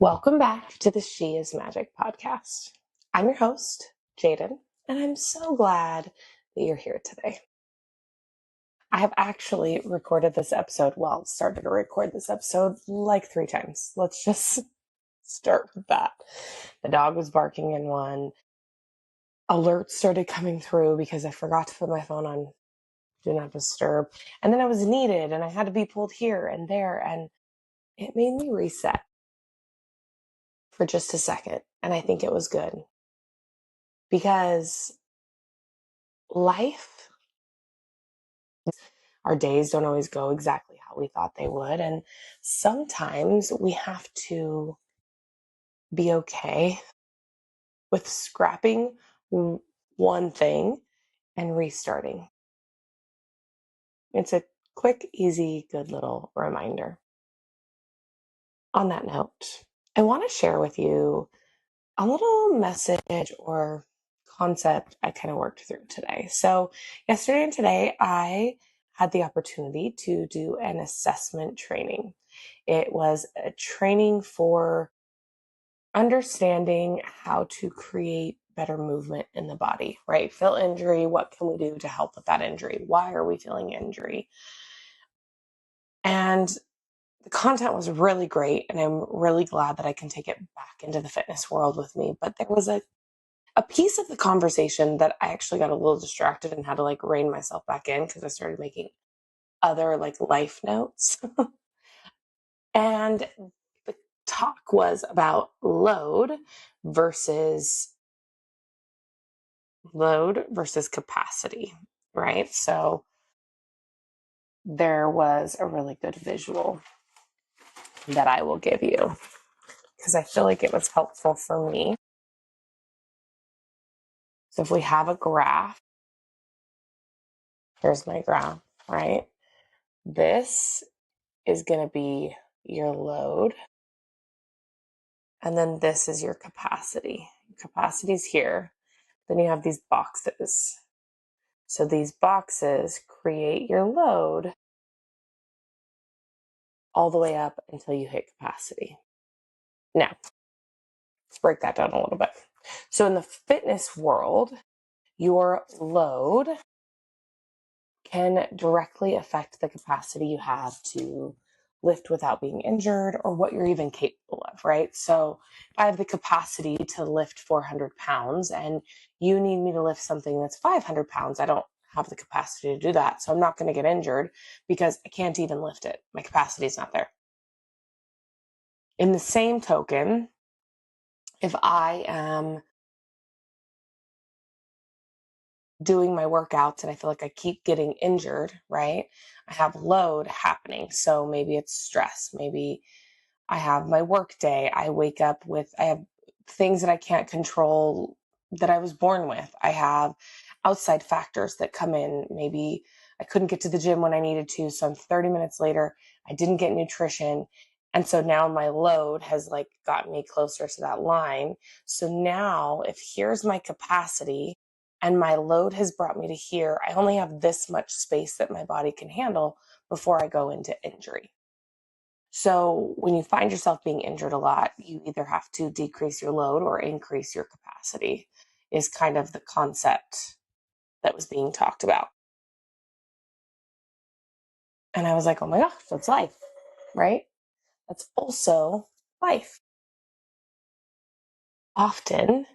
Welcome back to the She is Magic podcast. I'm your host, Jadyn, and I'm so glad that you're here today. I have actually recorded this episode, started to record this episode like 3 times. Let's just start with that. The dog was barking in one. Alerts started coming through because I forgot to put my phone on Do Not Disturb. And then I was needed and I had to be pulled here and there. And it made me reset for just a second. And I think it was good because life, our days don't always go exactly how we thought they would. And sometimes we have to be okay with scrapping one thing and restarting. It's a quick, easy, good little reminder. On that note, I want to share with you a little message or concept I kind of worked through today. So yesterday and today, I had the opportunity to do an assessment training. It was a training for understanding how to create better movement in the body, right? Feel injury. What can we do to help with that injury? Why are we feeling injury? And the content was really great. And I'm really glad that I can take it back into the fitness world with me. But there was a piece of the conversation that I actually got a little distracted and had to rein myself back in because I started making other life notes. And the talk was about load versus capacity, right? So there was a really good visual that I will give you because I feel like it was helpful for me. So if we have a graph, here's my graph, right? This is going to be your load. And then this is your capacity. Capacity is here. Then you have these boxes. So these boxes create your load all the way up until you hit capacity. Now, let's break that down a little bit. So in the fitness world, your load can directly affect the capacity you have to lift without being injured or what you're even capable of, right? So if I have the capacity to lift 400 pounds and you need me to lift something that's 500 pounds, I don't have the capacity to do that. So I'm not going to get injured because I can't even lift it. My capacity is not there. In the same token, if I am doing my workouts and I feel like I keep getting injured, right? I have load happening. So maybe it's stress. Maybe I have my work day. I wake up with, I have things that I can't control that I was born with. I have outside factors that come in. Maybe I couldn't get to the gym when I needed to. So I'm 30 minutes later, I didn't get nutrition. And so now my load has gotten me closer to that line. So now if here's my capacity and my load has brought me to here, I only have this much space that my body can handle before I go into injury. So when you find yourself being injured a lot, you either have to decrease your load or increase your capacity is kind of the concept that was being talked about. And I was like, oh my gosh, that's life, right? That's also life. Often,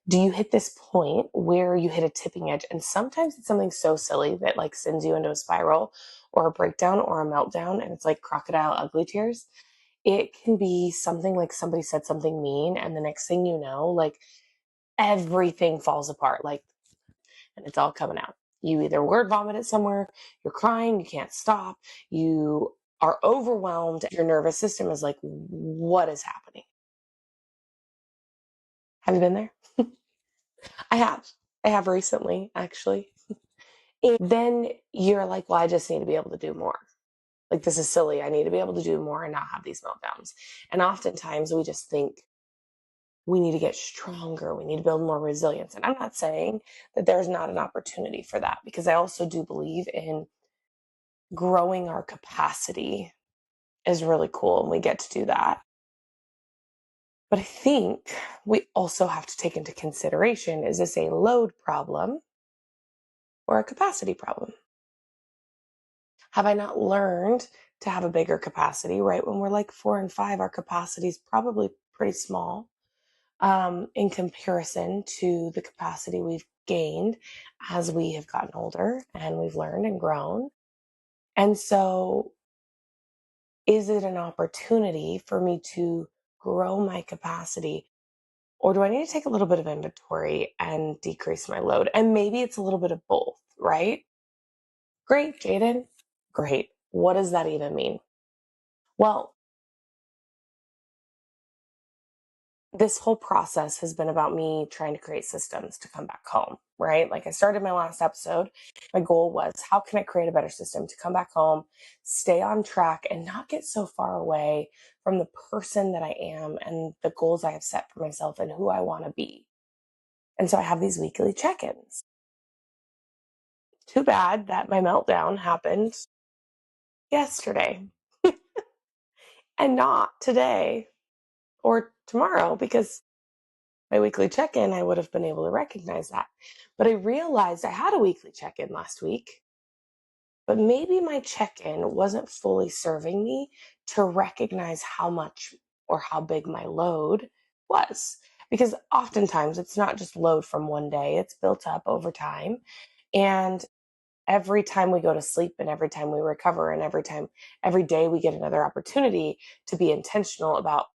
do you hit this point where you hit a tipping edge? And sometimes it's something so silly that sends you into a spiral or a breakdown or a meltdown. And it's like crocodile ugly tears. It can be something like somebody said something mean. And the next thing you know, everything falls apart. And it's all coming out. You either word vomit it somewhere, you're crying, you can't stop, you are overwhelmed. Your nervous system is like, what is happening? Have you been there? I have recently, actually. And then you're like, well, I just need to be able to do more. This is silly. I need to be able to do more and not have these meltdowns. And oftentimes we just think we need to get stronger. We need to build more resilience. And I'm not saying that there's not an opportunity for that, because I also do believe in growing our capacity is really cool and we get to do that. But I think we also have to take into consideration, is this a load problem or a capacity problem? Have I not learned to have a bigger capacity, right? When we're like 4 and 5, our capacity is probably pretty small in comparison to the capacity we've gained as we have gotten older and we've learned and grown. And so, is it an opportunity for me to grow my capacity? Or do I need to take a little bit of inventory and decrease my load? And maybe it's a little bit of both, right? Great, Jadyn. Great. What does that even mean? Well, this whole process has been about me trying to create systems to come back home, right? Like I started my last episode, my goal was, how can I create a better system to come back home, stay on track, and not get so far away from the person that I am and the goals I have set for myself and who I want to be. And so I have these weekly check-ins. Too bad that my meltdown happened yesterday and not today or tomorrow, because my weekly check-in, I would have been able to recognize that. But I realized I had a weekly check-in last week, but maybe my check-in wasn't fully serving me to recognize how much or how big my load was. Because oftentimes it's not just load from one day, it's built up over time. And every time we go to sleep and every time we recover and every day we get another opportunity to be intentional about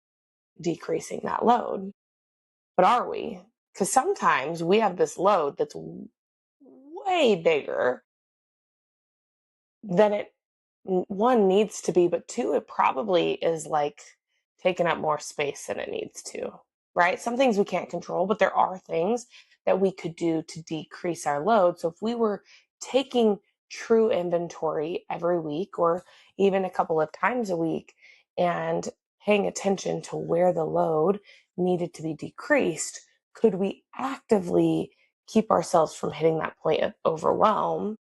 decreasing that load. But are we? Because sometimes we have this load that's way bigger than it, one, needs to be, but two, it probably is like taking up more space than it needs to, right? Some things we can't control, but there are things that we could do to decrease our load. So if we were taking true inventory every week or even a couple of times a week and paying attention to where the load needed to be decreased, could we actively keep ourselves from hitting that point of overwhelm?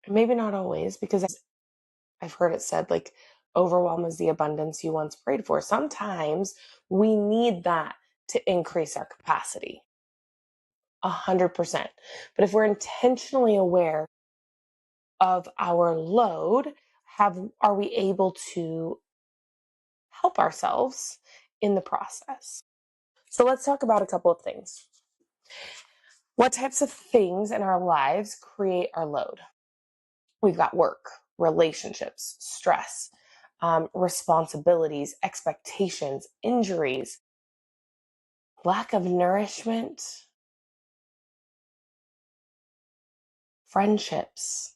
Maybe not always, because I've heard it said, like, overwhelm is the abundance you once prayed for. Sometimes we need that to increase our capacity, 100%. But if we're intentionally aware of our load, are we able to help ourselves in the process? So let's talk about a couple of things. What types of things in our lives create our load? We've got work, relationships, stress, responsibilities, expectations, injuries, lack of nourishment, friendships.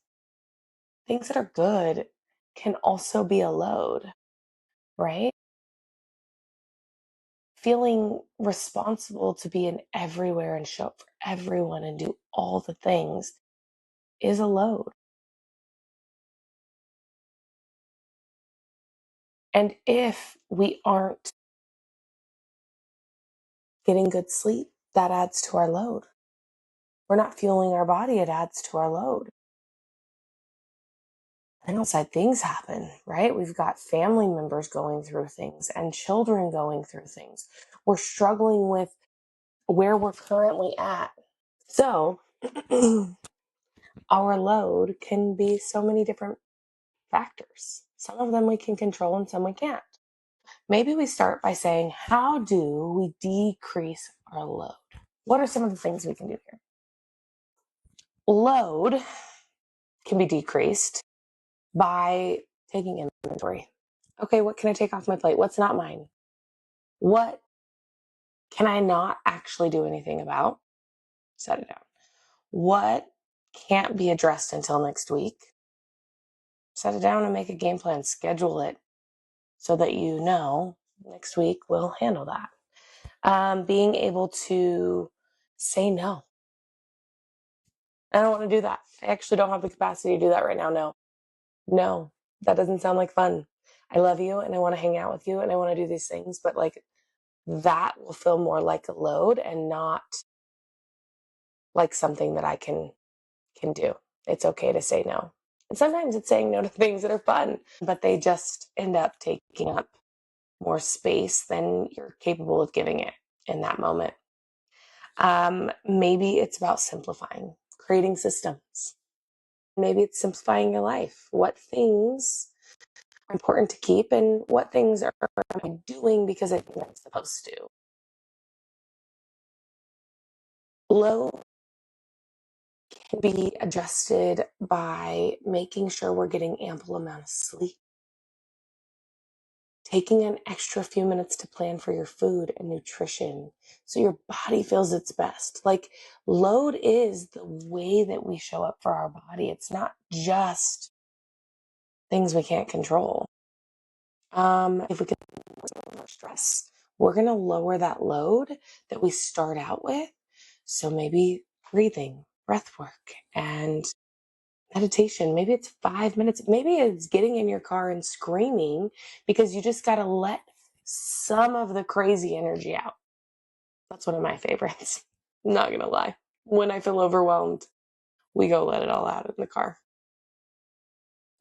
Things that are good can also be a load, right? Feeling responsible to be in everywhere and show up for everyone and do all the things is a load. And if we aren't getting good sleep, that adds to our load. We're not fueling our body, it adds to our load. And outside things happen, right? We've got family members going through things and children going through things. We're struggling with where we're currently at. So, our load can be so many different factors. Some of them we can control and some we can't. Maybe we start by saying, how do we decrease our load? What are some of the things we can do here? Load can be decreased by taking inventory. Okay, what can I take off my plate? What's not mine? What can I not actually do anything about? Set it down. What can't be addressed until next week? Set it down and make a game plan. Schedule it so that you know next week we'll handle that. Being able to say no. I don't want to do that. I actually don't have the capacity to do that right now. No, that doesn't sound like fun. I love you and I want to hang out with you and I want to do these things, but like that will feel more like a load and not like something that I can do. It's okay to say no. And sometimes it's saying no to things that are fun, but they just end up taking up more space than you're capable of giving it in that moment. Maybe it's about simplifying, creating systems. Maybe it's simplifying your life. What things are important to keep and what things are I doing because I think I'm supposed to. Low can be adjusted by making sure we're getting ample amount of sleep, taking an extra few minutes to plan for your food and nutrition so your body feels its best. Like, load is the way that we show up for our body. It's not just things we can't control. If we can lower stress, we're going to lower that load that we start out with. So maybe breathing, breath work, and meditation. Maybe it's 5 minutes. Maybe it's getting in your car and screaming because you just got to let some of the crazy energy out. That's one of my favorites. Not going to lie. When I feel overwhelmed, we go let it all out in the car.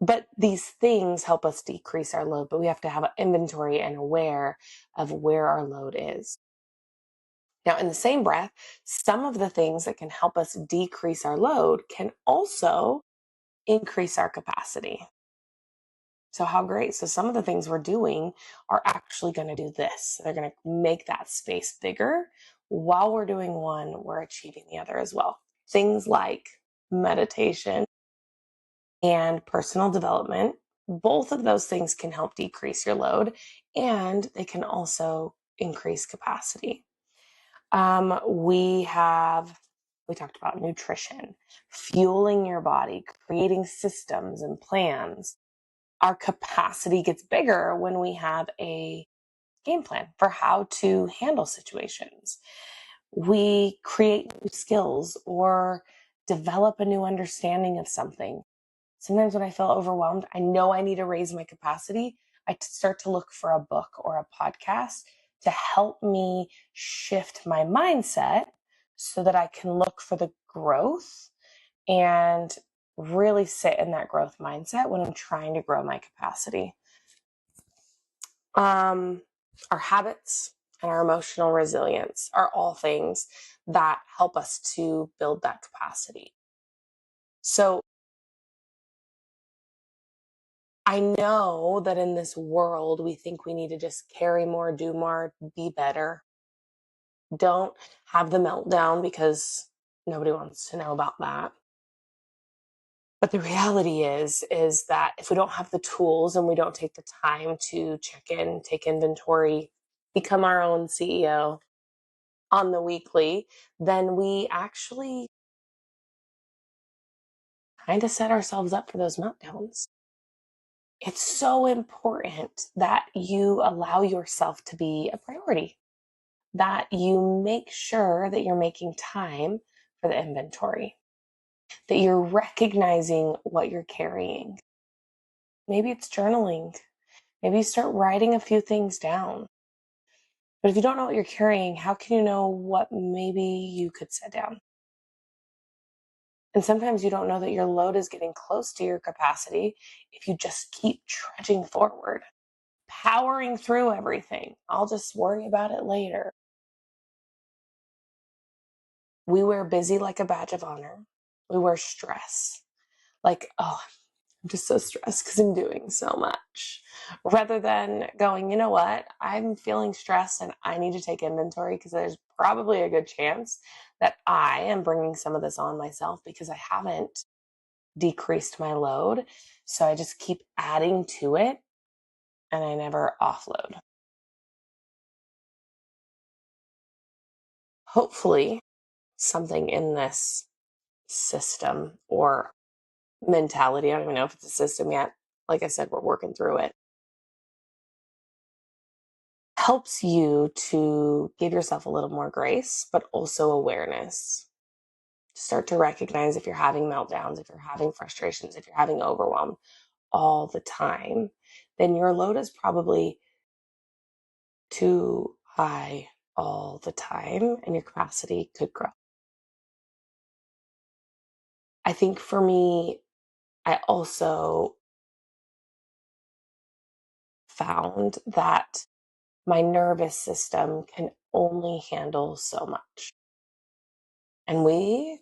But these things help us decrease our load, but we have to have an inventory and aware of where our load is. Now, in the same breath, some of the things that can help us decrease our load can also increase our capacity. So, how great. So, some of the things we're doing are actually going to do this. They're going to make that space bigger. While we're doing one, we're achieving the other as well. Things like meditation and personal development, both of those things can help decrease your load and they can also increase capacity. We talked about nutrition, fueling your body, creating systems and plans. Our capacity gets bigger when we have a game plan for how to handle situations. We create new skills or develop a new understanding of something. Sometimes when I feel overwhelmed, I know I need to raise my capacity. I start to look for a book or a podcast to help me shift my mindset so that I can look for the growth and really sit in that growth mindset when I'm trying to grow my capacity. Our habits and our emotional resilience are all things that help us to build that capacity. So I know that in this world, we think we need to just carry more, do more, be better. Don't have the meltdown because nobody wants to know about that. But the reality is that if we don't have the tools and we don't take the time to check in, take inventory, become our own CEO on the weekly, then we actually kind of set ourselves up for those meltdowns. It's so important that you allow yourself to be a priority, that you make sure that you're making time for the inventory, that you're recognizing what you're carrying. Maybe it's journaling. Maybe you start writing a few things down. But if you don't know what you're carrying, how can you know what maybe you could set down? And sometimes you don't know that your load is getting close to your capacity if you just keep trudging forward, powering through everything. I'll just worry about it later. We wear busy like a badge of honor. We wear stress like, oh, I'm just so stressed because I'm doing so much. Rather than going, you know what? I'm feeling stressed and I need to take inventory because there's probably a good chance that I am bringing some of this on myself because I haven't decreased my load. So I just keep adding to it and I never offload. Hopefully, something in this system or mentality, I don't even know if it's a system yet. Like I said, we're working through it. Helps you to give yourself a little more grace, but also awareness. Start to recognize if you're having meltdowns, if you're having frustrations, if you're having overwhelm all the time, then your load is probably too high all the time and your capacity could grow. I think for me, I also found that my nervous system can only handle so much. And we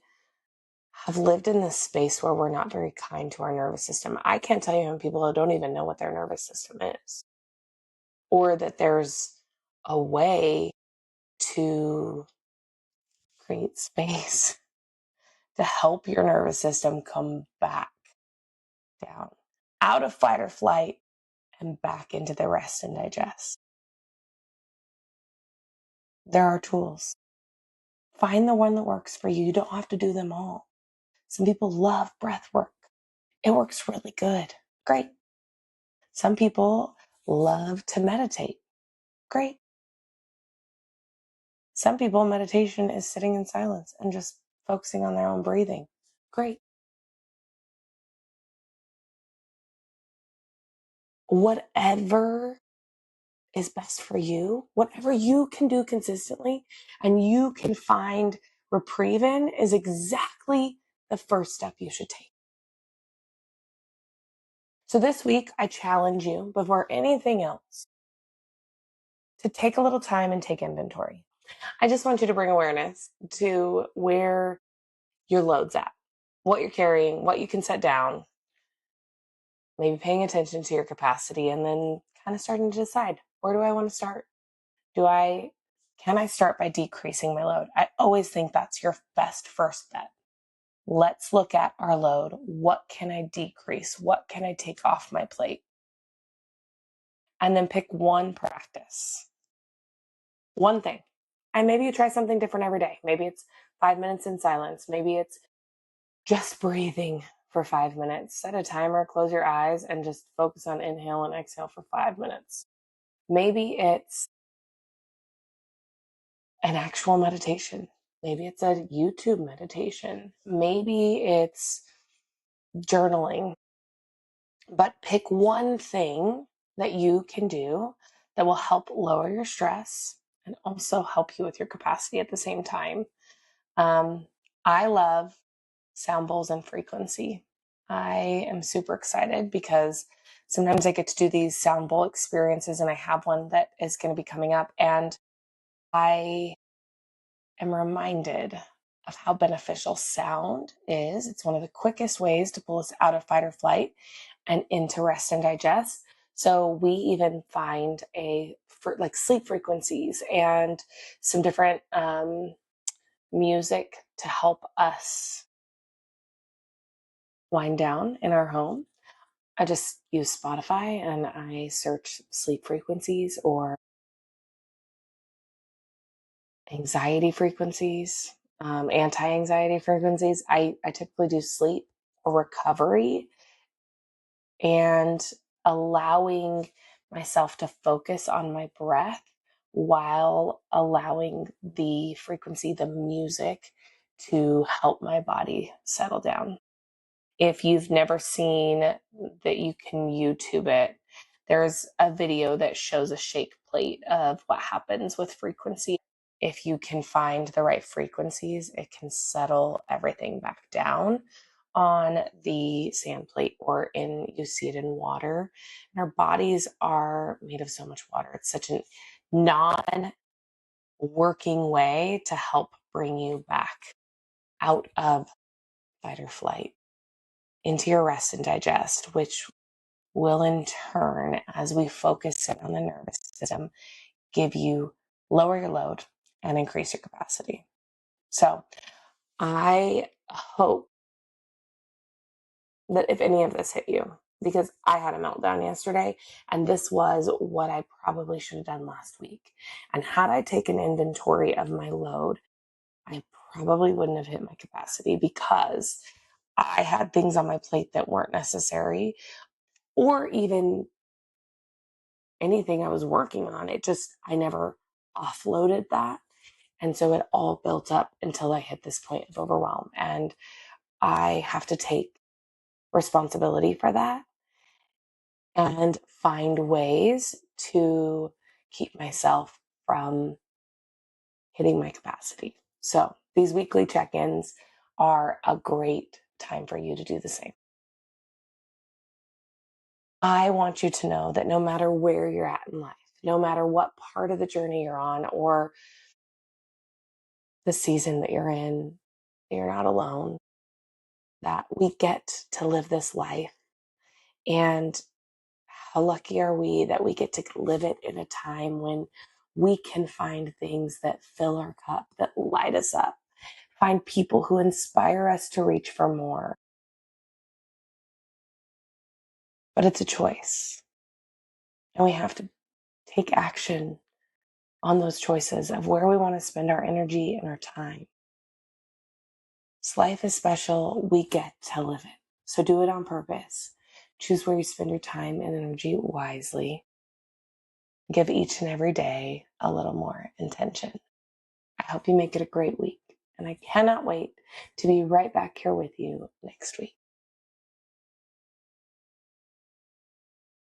have lived in this space where we're not very kind to our nervous system. I can't tell you how many people don't even know what their nervous system is, or that there's a way to create space to help your nervous system come back down out of fight or flight and back into the rest and digest. There are tools. Find the one that works for you. You don't have to do them all. Some people love breath work. It works really good. Great. Some people love to meditate. Great. Some people, meditation is sitting in silence and just focusing on their own breathing. Great. Whatever is best for you, whatever you can do consistently and you can find reprieve in, is exactly the first step you should take. So this week, I challenge you, before anything else, to take a little time and take inventory. I just want you to bring awareness to where your load's at, what you're carrying, what you can set down, maybe paying attention to your capacity, and then kind of starting to decide, where do I want to start? Can I start by decreasing my load? I always think that's your best first bet. Let's look at our load. What can I decrease? What can I take off my plate? And then pick one practice, one thing. And maybe you try something different every day. Maybe it's 5 minutes in silence. Maybe it's just breathing for 5 minutes. Set a timer, close your eyes, and just focus on inhale and exhale for 5 minutes. Maybe it's an actual meditation. Maybe it's a YouTube meditation. Maybe it's journaling. But pick one thing that you can do that will help lower your stress and also help you with your capacity at the same time. I love sound bowls and frequency. I am super excited because sometimes I get to do these sound bowl experiences, and I have one that is going to be coming up. And I am reminded of how beneficial sound is. It's one of the quickest ways to pull us out of fight or flight and into rest and digest. So we even find like sleep frequencies and some different music to help us wind down in our home. I just use Spotify and I search sleep frequencies or anxiety frequencies, anti-anxiety frequencies. I typically do sleep or recovery, and allowing myself to focus on my breath while allowing the frequency, the music, to help my body settle down. If you've never seen that, you can YouTube it. There's a video that shows a shake plate of what happens with frequency. If you can find the right frequencies, it can settle everything back down on the sand plate, or you see it in water. And our bodies are made of so much water. It's such a non-working way to help bring you back out of fight or flight into your rest and digest, which will in turn, as we focus in on the nervous system, lower your load and increase your capacity. So I hope that if any of this hit you, because I had a meltdown yesterday, and this was what I probably should have done last week. And had I taken inventory of my load, I probably wouldn't have hit my capacity, because I had things on my plate that weren't necessary, or even anything I was working on. I never offloaded that. And so it all built up until I hit this point of overwhelm. And I have to take responsibility for that and find ways to keep myself from hitting my capacity. So these weekly check-ins are a great time for you to do the same. I want you to know that no matter where you're at in life, no matter what part of the journey you're on or the season that you're in, you're not alone, that we get to live this life. And how lucky are we that we get to live it in a time when we can find things that fill our cup, that light us up, find people who inspire us to reach for more. But it's a choice. And we have to take action on those choices of where we want to spend our energy and our time. This life is special. We get to live it. So do it on purpose. Choose where you spend your time and energy wisely. Give each and every day a little more intention. I hope you make it a great week. And I cannot wait to be right back here with you next week.